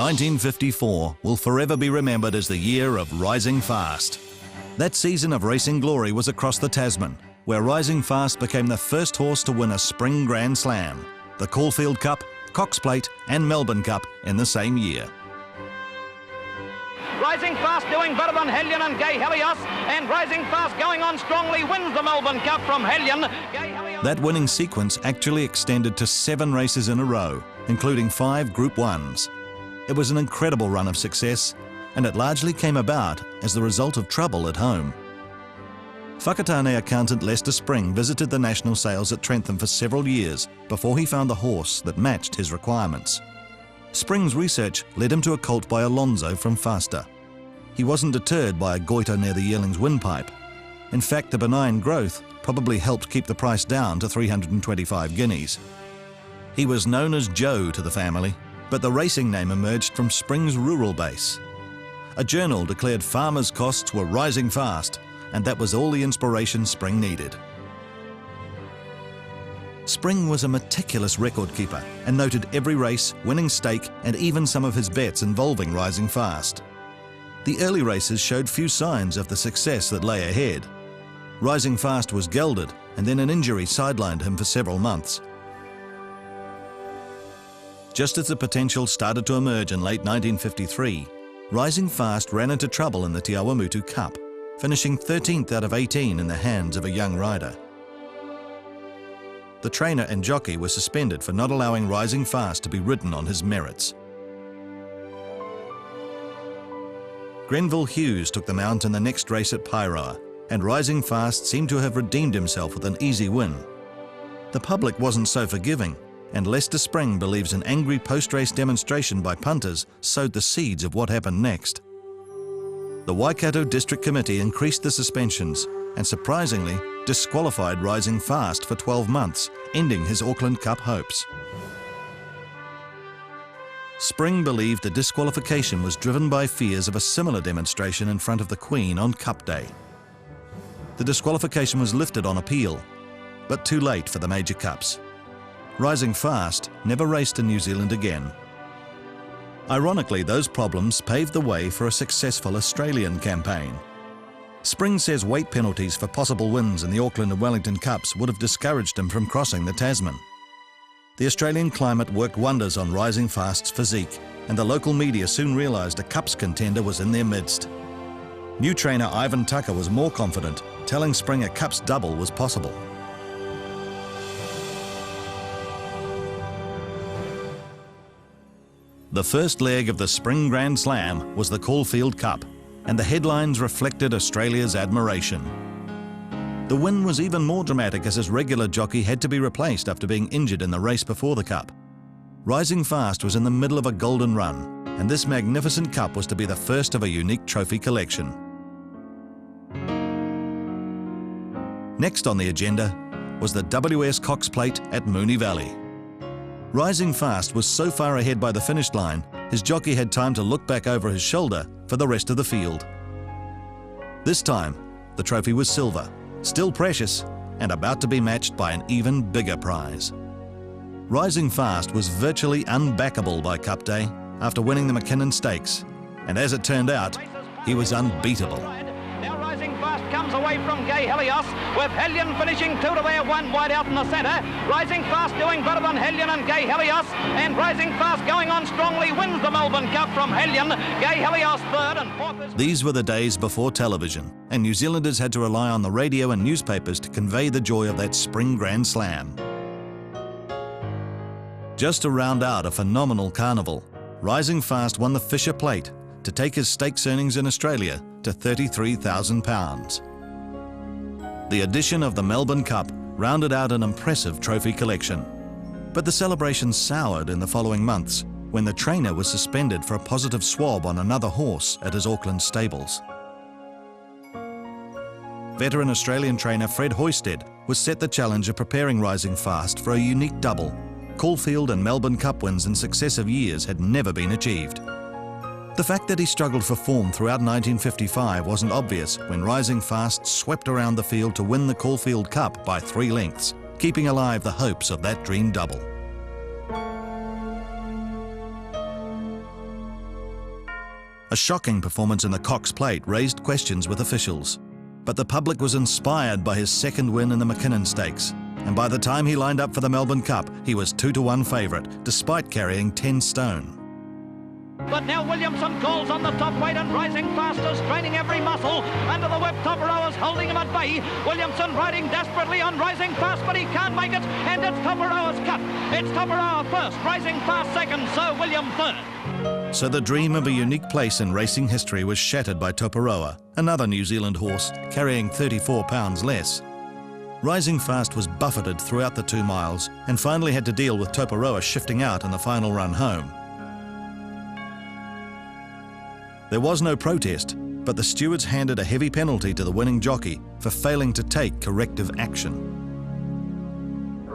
1954 will forever be remembered as the year of Rising Fast. That season of racing glory was across the Tasman, where Rising Fast became the first horse to win a Spring Grand Slam, the Caulfield Cup, Cox Plate and Melbourne Cup in the same year. Rising Fast doing better than Hellion and Gay Helios, and Rising Fast going on strongly wins the Melbourne Cup from Hellion. That winning sequence actually extended to 7 races in a row, including 5 Group 1s. It was an incredible run of success, and it largely came about as the result of trouble at home. Whakatane accountant Lester Spring visited the national sales at Trentham for several years before he found the horse that matched his requirements. Spring's research led him to a colt by Alonso from Faster. He wasn't deterred by a goiter near the yearling's windpipe. In fact, the benign growth probably helped keep the price down to 325 guineas. He was known as Joe to the family, but the racing name emerged from Spring's rural base. A journal declared farmers' costs were rising fast, and that was all the inspiration Spring needed. Spring was a meticulous record keeper and noted every race, winning stake, and even some of his bets involving Rising Fast. The early races showed few signs of the success that lay ahead. Rising Fast was gelded, and then an injury sidelined him for several months. Just as the potential started to emerge in late 1953, Rising Fast ran into trouble in the Te Awamutu Cup, finishing 13th out of 18 in the hands of a young rider. The trainer and jockey were suspended for not allowing Rising Fast to be ridden on his merits. Grenville Hughes took the mount in the next race at Paeroa, and Rising Fast seemed to have redeemed himself with an easy win. The public wasn't so forgiving, and Lester Spring believes an angry post-race demonstration by punters sowed the seeds of what happened next. The Waikato District Committee increased the suspensions and, surprisingly, disqualified Rising Fast for 12 months, ending his Auckland Cup hopes. Spring believed the disqualification was driven by fears of a similar demonstration in front of the Queen on Cup Day. The disqualification was lifted on appeal, but too late for the major cups. Rising Fast never raced in New Zealand again. Ironically, those problems paved the way for a successful Australian campaign. Spring says weight penalties for possible wins in the Auckland and Wellington Cups would have discouraged him from crossing the Tasman. The Australian climate worked wonders on Rising Fast's physique, and the local media soon realised a Cups contender was in their midst. New trainer Ivan Tucker was more confident, telling Spring a Cups double was possible. The first leg of the Spring Grand Slam was the Caulfield Cup, and the headlines reflected Australia's admiration. The win was even more dramatic as his regular jockey had to be replaced after being injured in the race before the Cup. Rising Fast was in the middle of a golden run, and this magnificent Cup was to be the first of a unique trophy collection. Next on the agenda was the WS Cox Plate at Moonee Valley. Rising Fast was so far ahead by the finish line, his jockey had time to look back over his shoulder for the rest of the field. This time, the trophy was silver, still precious, and about to be matched by an even bigger prize. Rising Fast was virtually unbackable by Cup Day after winning the McKinnon Stakes, and as it turned out, he was unbeatable. Now Rising Fast comes away from Gay Helios, with Hellion finishing 2 to their 1 wide out in the centre. Rising Fast doing better than Hellion and Gay Helios, and Rising Fast going on strongly wins the Melbourne Cup from Hellion. Gay Helios 3rd and 4th. These were the days before television, and New Zealanders had to rely on the radio and newspapers to convey the joy of that Spring Grand Slam. Just to round out a phenomenal carnival, Rising Fast won the Fisher Plate to take his stakes earnings in Australia to £33,000. The addition of the Melbourne Cup rounded out an impressive trophy collection. But the celebration soured in the following months when the trainer was suspended for a positive swab on another horse at his Auckland stables. Veteran Australian trainer Fred Hoisted was set the challenge of preparing Rising Fast for a unique double. Caulfield and Melbourne Cup wins in successive years had never been achieved. The fact that he struggled for form throughout 1955 wasn't obvious when Rising Fast swept around the field to win the Caulfield Cup by 3 lengths, keeping alive the hopes of that dream double. A shocking performance in the Cox Plate raised questions with officials, but the public was inspired by his second win in the McKinnon Stakes, and by the time he lined up for the Melbourne Cup, he was 2-1 favourite, despite carrying 10 stone. But now Williamson calls on the top weight, and Rising Fast is straining every muscle. Under the whip, Toporoa's holding him at bay. Williamson riding desperately on Rising Fast, but he can't make it, and it's Toporoa's cut. It's Toporoa first, Rising Fast second, Sir William third. So the dream of a unique place in racing history was shattered by Toporoa, another New Zealand horse carrying 34 pounds less. Rising Fast was buffeted throughout the 2 miles and finally had to deal with Toporoa shifting out in the final run home. There was no protest, but the stewards handed a heavy penalty to the winning jockey for failing to take corrective action.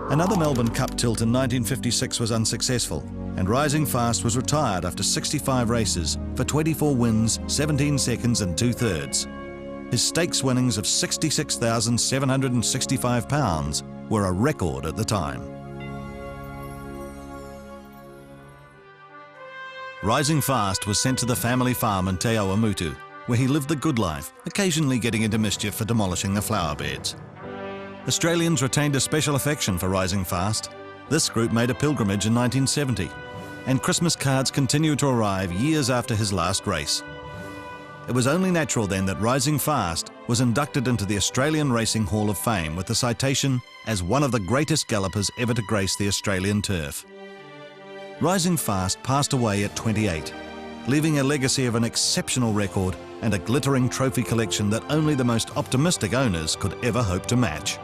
Another Melbourne Cup tilt in 1956 was unsuccessful, and Rising Fast was retired after 65 races for 24 wins, 17 seconds and 2/3. His stakes winnings of £66,765 were a record at the time. Rising Fast was sent to the family farm in Te Awamutu, where he lived the good life, occasionally getting into mischief for demolishing the flower beds. Australians retained a special affection for Rising Fast. This group made a pilgrimage in 1970, and Christmas cards continued to arrive years after his last race. It was only natural then that Rising Fast was inducted into the Australian Racing Hall of Fame with the citation as one of the greatest gallopers ever to grace the Australian turf. Rising Fast passed away at 28, leaving a legacy of an exceptional record and a glittering trophy collection that only the most optimistic owners could ever hope to match.